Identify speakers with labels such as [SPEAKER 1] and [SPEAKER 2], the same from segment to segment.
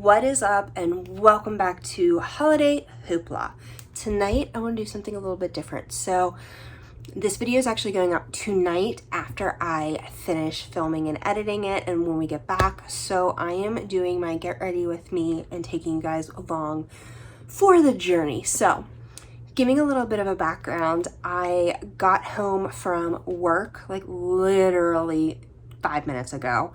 [SPEAKER 1] What is up, and welcome back to Holiday Hoopla. Tonight I want to do something a little bit different. So this video is actually going up tonight after I finish filming and editing it and when we get back. So I am doing my get ready with me and taking you guys along for the journey. So giving a little bit of a background, I got home from work like literally 5 minutes ago.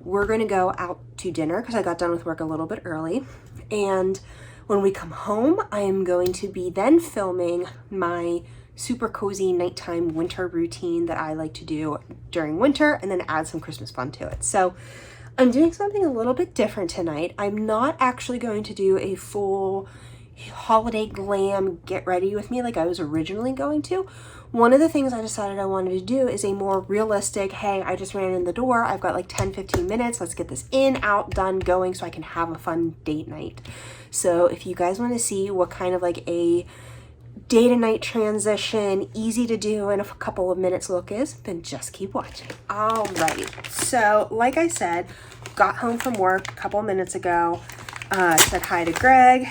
[SPEAKER 1] We're gonna go out to dinner because I got done with work a little bit early. And when we come home, I am going to be then filming my super cozy nighttime winter routine that I like to do during winter and then add some Christmas fun to it. So I'm doing something a little bit different tonight. I'm not actually going to do a full holiday glam get ready with me like I was originally going to. One of the things I decided I wanted to do is a more realistic, hey, I just ran in the door, I've got like 10-15 minutes, let's get this in, out, done, going so I can have a fun date night. So if you guys want to see what kind of like a day to night transition, easy to do in a couple of minutes look is, then just keep watching. All right, so like I said, got home from work a couple of minutes ago, said hi to Greg,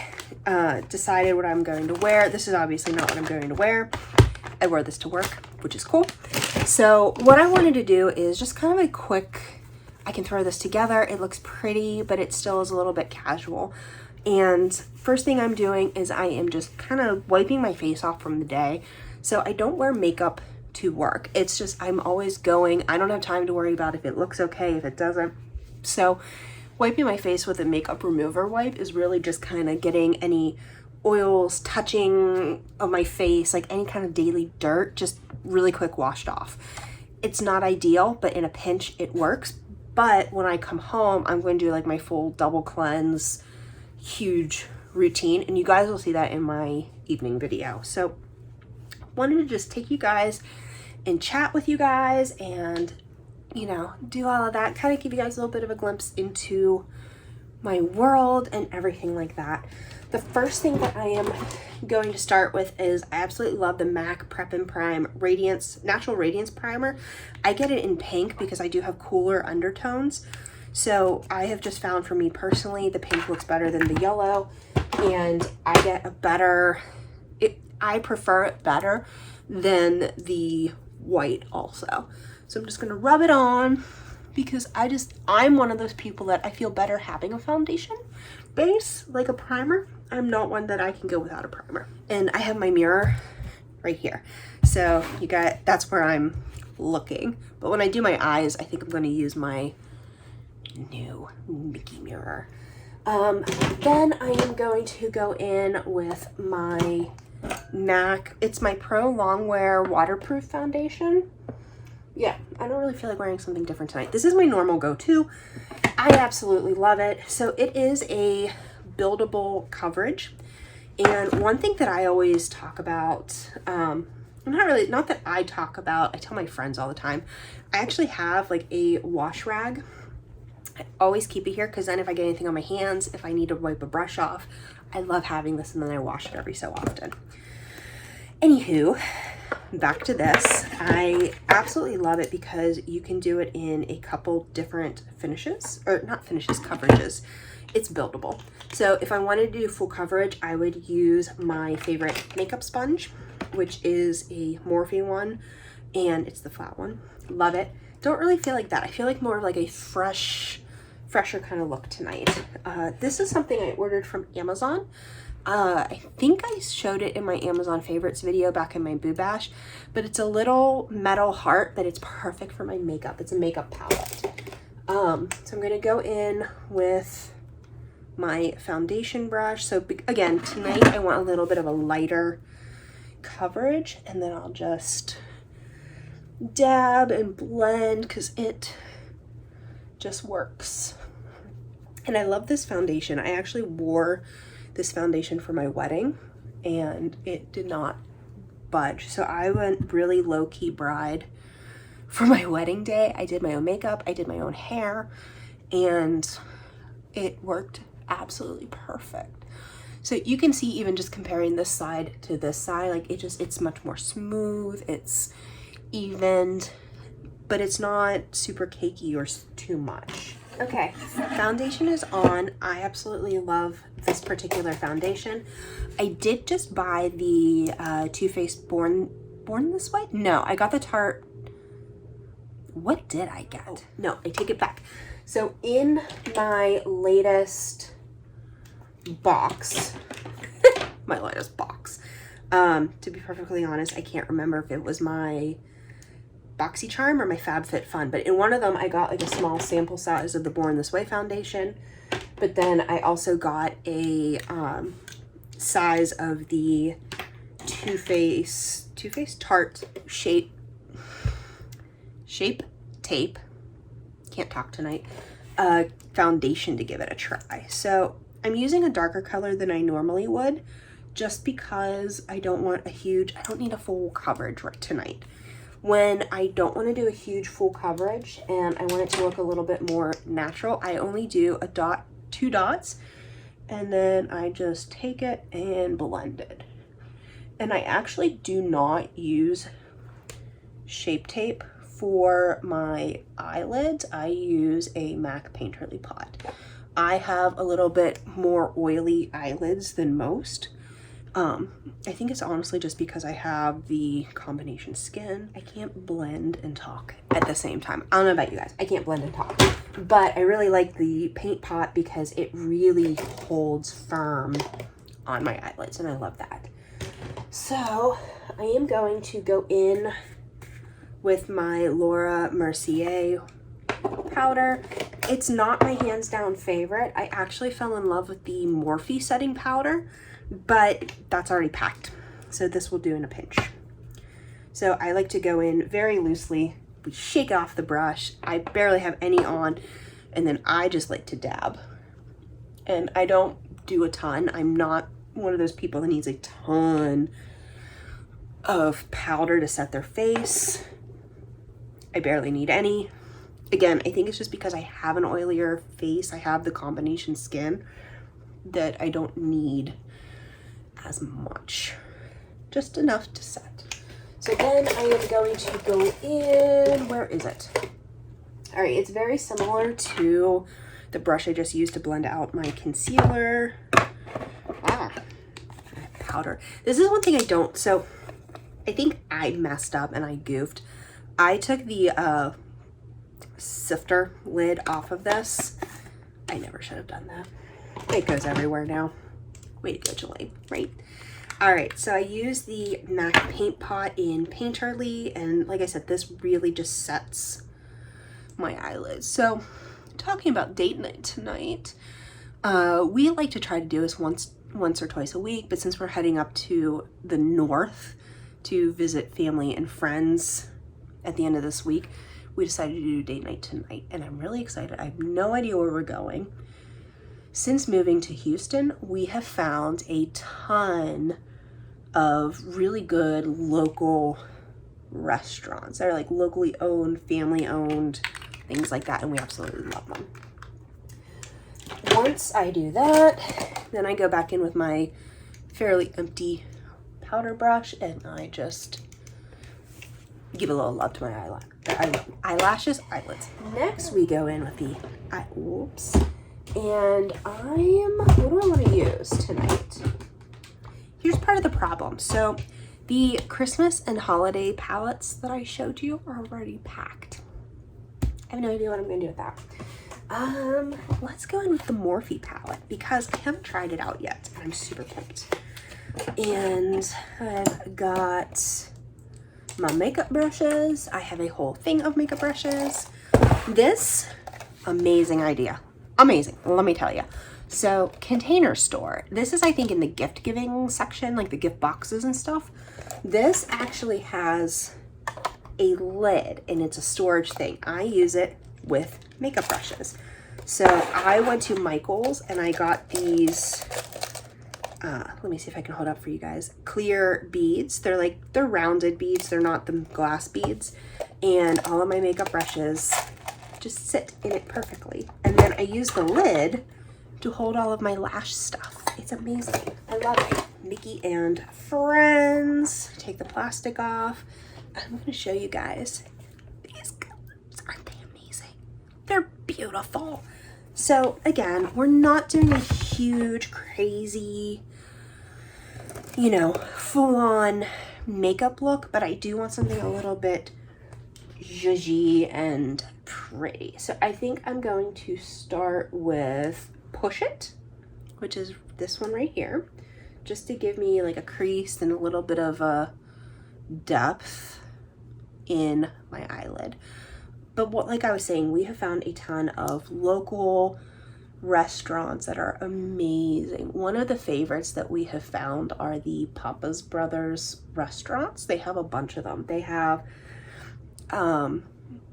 [SPEAKER 1] decided what I'm going to wear. This is obviously not what I'm going to wear. I wore this to work, which is cool. So what I wanted to do is just kind of a quick, I can throw this together. It looks pretty, but it still is a little bit casual. And first thing I'm doing is I am just kind of wiping my face off from the day. So I don't wear makeup to work. It's just, I'm always going, I don't have time to worry about if it looks okay, if it doesn't. So wiping my face with a makeup remover wipe is really just kind of getting any oils touching of my face, like any kind of daily dirt, just really quick washed off. It's not ideal, but in a pinch it works. But when I come home, I'm going to do like my full double cleanse, huge routine, and you guys will see that in my evening video. So wanted to just take you guys and chat with you guys and, you know, do all of that, kind of give you guys a little bit of a glimpse into my world and everything like that. The first thing that I am going to start with is I absolutely love the MAC Prep and Prime Radiance, Natural Radiance Primer. I get it in pink because I do have cooler undertones. So I have just found for me personally, the pink looks better than the yellow, and I get a better, I prefer it better than the white also. So I'm just gonna rub it on because I'm one of those people that I feel better having a foundation base, like a primer. I'm not one that I can go without a primer. And I have my mirror right here. So that's where I'm looking. But when I do my eyes, I think I'm gonna use my new Mickey mirror. Then I am going to go in with my MAC, it's my Pro Longwear Waterproof Foundation. Yeah, I don't really feel like wearing something different tonight. This is my normal go-to. I absolutely love it. So it is a buildable coverage. And one thing that I always talk about, not that I talk about, I tell my friends all the time, I actually have like a wash rag. I always keep it here because then if I get anything on my hands, if I need to wipe a brush off, I love having this and then I wash it every so often. Anywho, back to this. I absolutely love it because you can do it in a couple different finishes, or not finishes, coverages. It's buildable. So if I wanted to do full coverage, I would use my favorite makeup sponge, which is a Morphe one, and it's the flat one. Love it. Don't really feel like that. I feel like more of like a fresher kind of look tonight. This is something I ordered from Amazon. I think I showed it in my Amazon favorites video back in my Boo Bash, but it's a little metal heart that it's perfect for my makeup. It's a makeup palette. So I'm going to go in with my foundation brush. So again, tonight I want a little bit of a lighter coverage, and then I'll just dab and blend because it just works. And I love this foundation. I actually wore this foundation for my wedding and it did not budge. So I went really low-key bride for my wedding day. I did my own makeup, I did my own hair, and it worked absolutely perfect. So you can see even just comparing this side to this side, like it's much more smooth, it's evened, but it's not super cakey or too much. Okay, foundation is on. I absolutely love this particular foundation. I did just buy the Too Faced Born This Way? No, I got the Tarte. What did I get? Oh, no, I take it back. So in my latest box, to be perfectly honest, I can't remember if it was my BoxyCharm or my FabFitFun, but in one of them I got like a small sample size of the Born This Way foundation, but then I also got a size of the Too Faced Tarte Shape Tape, can't talk tonight, foundation to give it a try. So I'm using a darker color than I normally would, just because I don't need a full coverage right tonight. When I don't want to do a huge full coverage and I want it to look a little bit more natural, I only do a dot, 2 dots, and then I just take it and blend it. And I actually do not use Shape Tape for my eyelids. I use a MAC Painterly Pot. I have a little bit more oily eyelids than most. I think it's honestly just because I have the combination skin. I can't blend and talk at the same time. I don't know about you guys. I can't blend and talk. But I really like the paint pot because it really holds firm on my eyelids, and I love that. So I am going to go in with my Laura Mercier powder. It's not my hands down favorite. I actually fell in love with the Morphe setting powder, but that's already packed. So this will do in a pinch. So I like to go in very loosely. We shake it off the brush. I barely have any on, and then I just like to dab. And I don't do a ton. I'm not one of those people that needs a ton of powder to set their face. I barely need any. Again, I think it's just because I have an oilier face. I have the combination skin that I don't need as much, just enough to set. So then I am going to go in, where is it? All right, it's very similar to the brush I just used to blend out my concealer. Powder. This is one thing I don't, so I think I messed up and I goofed. I took the sifter lid off of this. I never should have done that. It goes everywhere now. Way to go, Jelaine, right? All right, so I use the MAC Paint Pot in Painterly, and like I said, this really just sets my eyelids. So, talking about date night tonight, we like to try to do this once or twice a week, but since we're heading up to the north to visit family and friends at the end of this week, we decided to do date night tonight, and I'm really excited. I have no idea where we're going. Since moving to Houston, we have found a ton of really good local restaurants that are like locally owned, family owned, things like that, and we absolutely love them. Once I do that, then I go back in with my fairly empty powder brush and I just give a little love to my eyelashes, eyelids. Next, we go in with the and what do I want to use tonight? Here's part of the problem. So the Christmas and holiday palettes that I showed you are already packed. I have no idea what I'm going to do with that. Let's go in with the Morphe palette because I haven't tried it out yet. I'm super pumped. And I've got my makeup brushes. I have a whole thing of makeup brushes. This, amazing idea. Amazing, let me tell you. So, Container Store. This is, I think, in the gift giving section, like the gift boxes and stuff. This actually has a lid and it's a storage thing. I use it with makeup brushes. So I went to Michael's and I got these, let me see if I can hold up for you guys, clear beads. They're rounded beads. They're not the glass beads. And all of my makeup brushes just sit in it perfectly. And then I use the lid to hold all of my lash stuff. It's amazing. I love it. Mickey and Friends. Take the plastic off. I'm going to show you guys these colors. Aren't they amazing? They're beautiful. So again, we're not doing a huge, crazy, you know, full-on makeup look, but I do want something a little bit zhuzhy and pretty. So I think I'm going to start with Push It, which is this one right here, just to give me like a crease and a little bit of a depth in my eyelid. But what, like I was saying, we have found a ton of local restaurants that are amazing. One of the favorites that we have found are the Papa's Brothers restaurants. They have a bunch of them. They have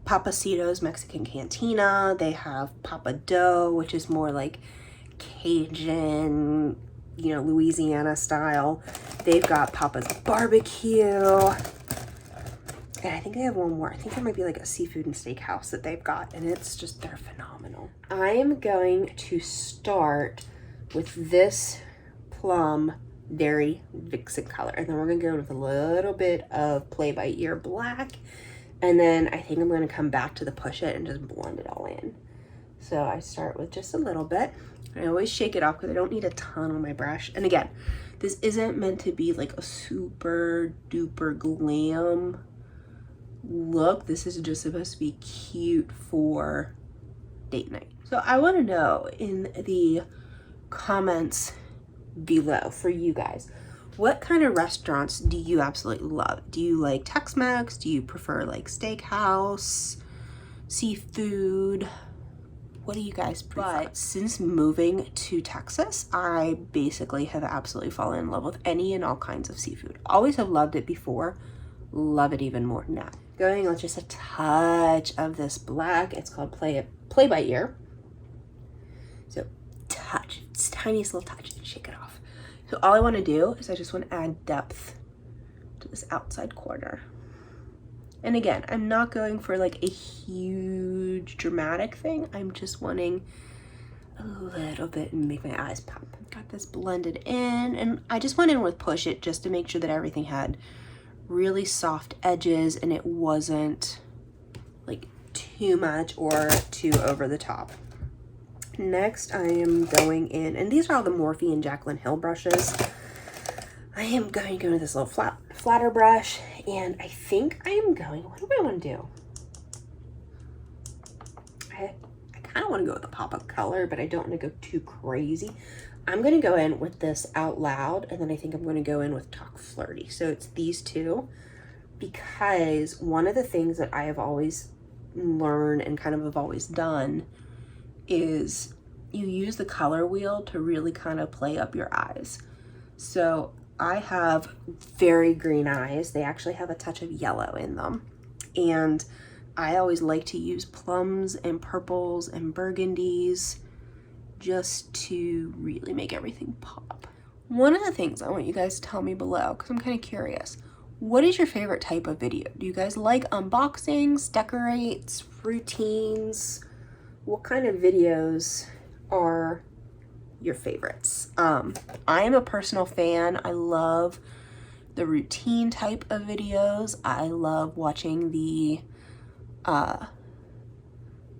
[SPEAKER 1] Papacito's Mexican Cantina. They have Papa Dough, which is more like Cajun, you know, Louisiana style. They've got Papa's Barbecue. And I think they have one more. I think there might be like a seafood and steakhouse that they've got, and it's just, they're phenomenal. I am going to start with this Plum Dairy Vixen color, and then we're gonna go with a little bit of Play by Ear Black, and then I think I'm gonna come back to the Push It and just blend it all in. So I start with just a little bit. I always shake it off because I don't need a ton on my brush. And again, this isn't meant to be like a super duper glam look. This is just supposed to be cute for date night. So I want to know in the comments below for you guys, what kind of restaurants do you absolutely love? Do you like Tex-Mex? Do you prefer like steakhouse, seafood? What do you guys prefer? But since moving to Texas, I basically have absolutely fallen in love with any and all kinds of seafood. Always have loved it before, love it even more now. Going with just a touch of this black. It's called Play by Ear. So touch, it's tiniest little touch, and shake it off. So all I want to do is I just want to add depth to this outside corner. And again, I'm not going for like a huge dramatic thing. I'm just wanting a little bit and make my eyes pop. Got this blended in, and I just went in with Push It just to make sure that everything had really soft edges and it wasn't like too much or too over the top. Next, I am going in, and these are all the Morphe and Jaclyn Hill brushes. I am going to go with this little flatter brush, and I think I am going, what do I want to do? I kind of want to go with the pop-up color, but I don't want to go too crazy. I'm going to go in with this Out Loud, and then I think I'm going to go in with Talk Flirty. So it's these two, because one of the things that I have always learned and kind of have always done is you use the color wheel to really kind of play up your eyes. So I have very green eyes. They actually have a touch of yellow in them. And I always like to use plums and purples and burgundies just to really make everything pop. One of the things I want you guys to tell me below, because I'm kind of curious, what is your favorite type of video? Do you guys like unboxings, decorates, routines? What kind of videos are your favorites? I am a personal fan. I love the routine type of videos. I love watching the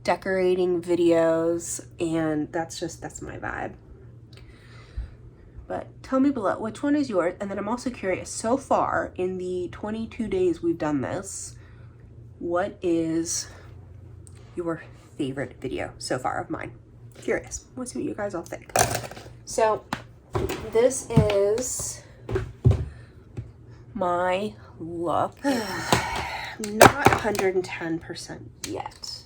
[SPEAKER 1] decorating videos, and that's my vibe. But tell me below, which one is yours? And then I'm also curious, so far in the 22 days we've done this, what is your favorite video so far of mine? Curious. Let's see what you guys all think. So this is my look. Not 110% yet.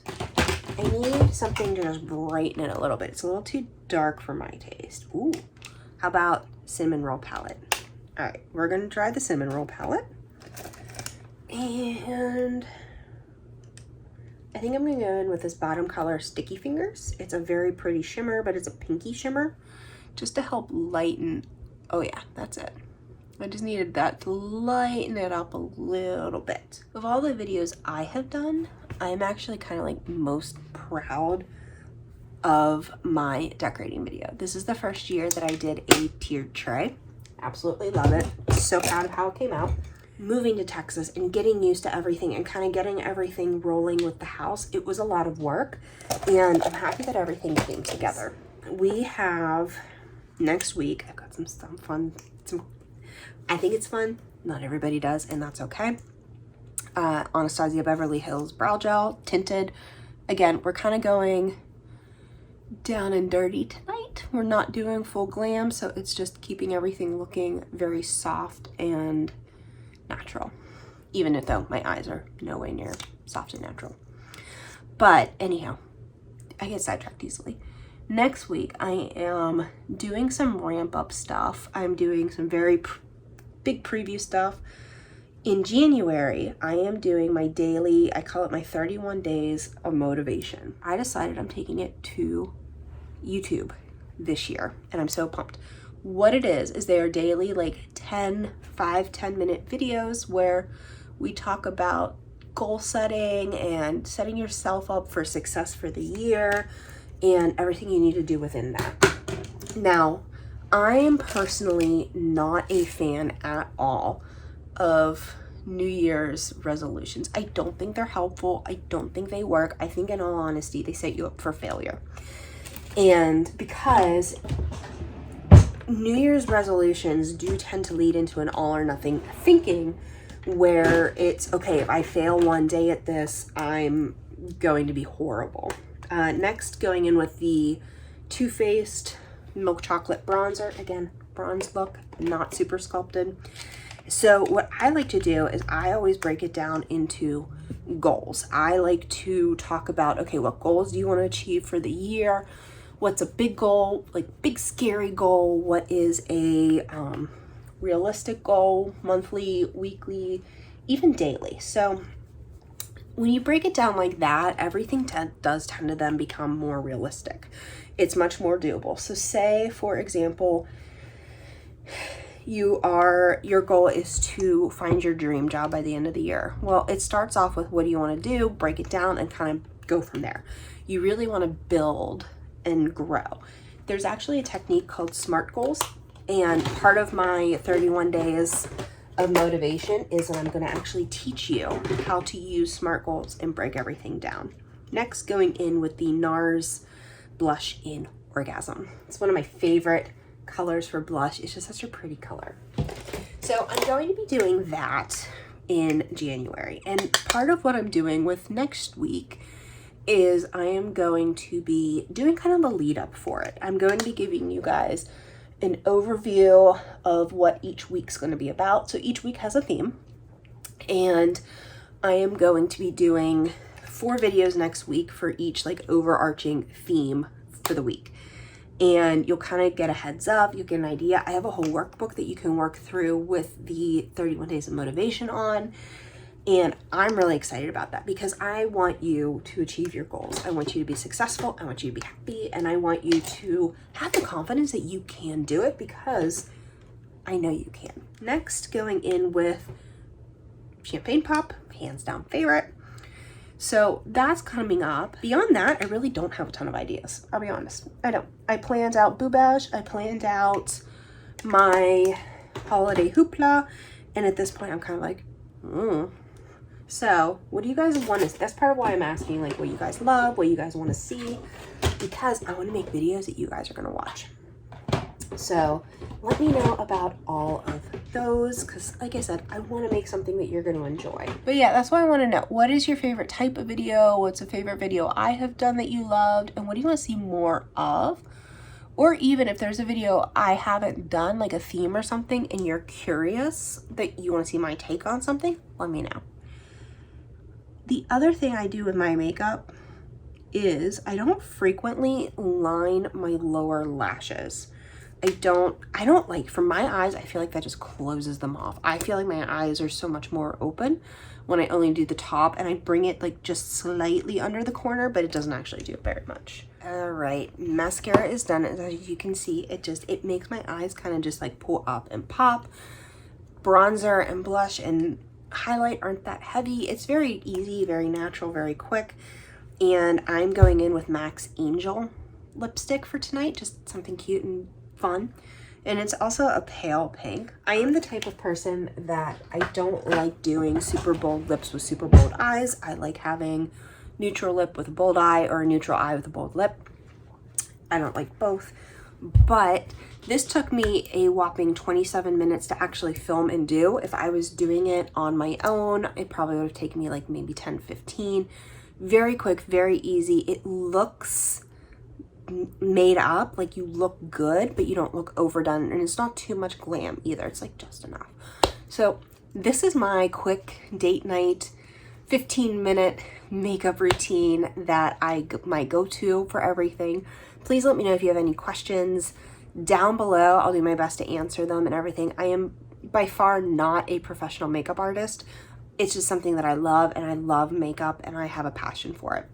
[SPEAKER 1] I need something to just brighten it a little bit. It's a little too dark for my taste. Ooh, how about cinnamon roll palette? All right, we're gonna try the cinnamon roll palette. And I think I'm gonna go in with this bottom color, Sticky Fingers. It's a very pretty shimmer, but it's a pinky shimmer, just to help lighten. Oh yeah, that's it. I just needed that to lighten it up a little bit. Of all the videos I have done, I'm actually kind of like most proud of my decorating video. This is the first year that I did a tiered tray. Absolutely love it. So proud of how it came out. moving to Texas and getting used to everything and kind of getting everything rolling with the house, it was a lot of work, and I'm happy that everything came together. We have next week, I've got some stuff fun. I think it's fun. Not everybody does, and that's okay. Anastasia Beverly Hills Brow Gel, Tinted. Again, we're kind of going down and dirty tonight. We're not doing full glam, so it's just keeping everything looking very soft and natural, even if though my eyes are no way near soft and natural. But anyhow, I get sidetracked easily. Next week I am doing some ramp up stuff. I'm doing some very big preview stuff. In January I am doing my daily, I call it my 31 days of motivation. I decided I'm taking it to YouTube this year, and I'm so pumped. What it is they are daily, like 5-10 minute videos where we talk about goal setting and setting yourself up for success for the year and everything you need to do within that. Now, I am personally not a fan at all of New Year's resolutions. I don't think they're helpful. I don't think they work. I think in all honesty, they set you up for failure. And because New Year's resolutions do tend to lead into an all or nothing thinking where it's, okay, if I fail one day at this, I'm going to be horrible. Next, going in with the Too Faced Milk Chocolate Bronzer. Again, bronze look, not super sculpted. So what I like to do is I always break it down into goals. I like to talk about, okay, what goals do you want to achieve for the year? What's a big goal, like big scary goal? What is a realistic goal, monthly, weekly, even daily? So when you break it down like that, everything does tend to then become more realistic. It's much more doable. So say, for example, your goal is to find your dream job by the end of the year. Well, it starts off with what do you want to do, break it down, and kind of go from there. You really want to build and grow. There's actually a technique called SMART goals, and part of my 31 days of motivation is that I'm going to actually teach you how to use SMART goals and break everything down. Next, going in with the Nars blush in Orgasm. It's one of my favorite colors for blush. It's just such a pretty color. So I'm going to be doing that in January, and part of what I'm doing with next week is I am going to be doing kind of a lead up for it. I'm going to be giving you guys an overview of what each week's going to be about. So each week has a theme, and I am going to be doing 4 videos next week for each like overarching theme for the week. And you'll kind of get a heads up, you'll get an idea. I have a whole workbook that you can work through with the 31 days of motivation on. And I'm really excited about that because I want you to achieve your goals. I want you to be successful. I want you to be happy. And I want you to have the confidence that you can do it because I know you can. Next, going in with Champagne Pop, hands down favorite. So that's coming up. Beyond that, I really don't have a ton of ideas. I'll be honest. I don't. I planned out Boobage. I planned out my holiday hoopla. And at this point, I'm kind of like, So what do you guys want to, that's part of why I'm asking like what you guys love, what you guys want to see, because I want to make videos that you guys are going to watch. So let me know about all of those, because like I said, I want to make something that you're going to enjoy. But yeah, that's why I want to know, what is your favorite type of video? What's a favorite video I have done that you loved? And what do you want to see more of? Or even if there's a video I haven't done, like a theme or something, and you're curious that you want to see my take on something, let me know. The other thing I do with my makeup is I don't frequently line my lower lashes. I don't like, for my eyes, I feel like that just closes them off. I feel like my eyes are so much more open when I only do the top, and I bring it like just slightly under the corner, but it doesn't actually do very much. All right, mascara is done. As you can see, it makes my eyes kind of just like pull up and pop. Bronzer and blush and highlight aren't that heavy. It's very easy, very natural, very quick. And I'm going in with MAC's Angel lipstick for tonight, just something cute and fun. And it's also a pale pink. I am the type of person that I don't like doing super bold lips with super bold eyes. I like having neutral lip with a bold eye or a neutral eye with a bold lip. I don't like both, but this took me a whopping 27 minutes to actually film and do. If I was doing it on my own, it probably would have taken me like maybe 10, 15. Very quick, very easy. It looks made up, like you look good, but you don't look overdone, and it's not too much glam either. It's like just enough. So this is my quick date night 15-minute makeup routine that my go-to for everything. Please let me know if you have any questions down below. I'll do my best to answer them and everything. I am by far not a professional makeup artist. It's just something that I love, and I love makeup, and I have a passion for it.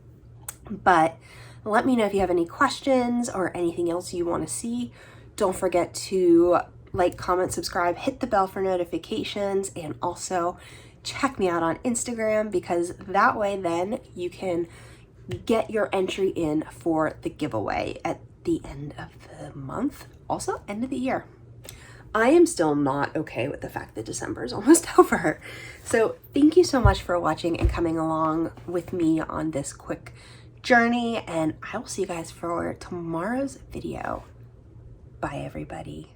[SPEAKER 1] But let me know if you have any questions or anything else you want to see. Don't forget to like, comment, subscribe, hit the bell for notifications, and also check me out on Instagram, because that way then you can get your entry in for the giveaway at the end of the month, also end of the year. I am still not okay with the fact that December is almost over. So thank you so much for watching and coming along with me on this quick journey, and I will see you guys for tomorrow's video. Bye, everybody.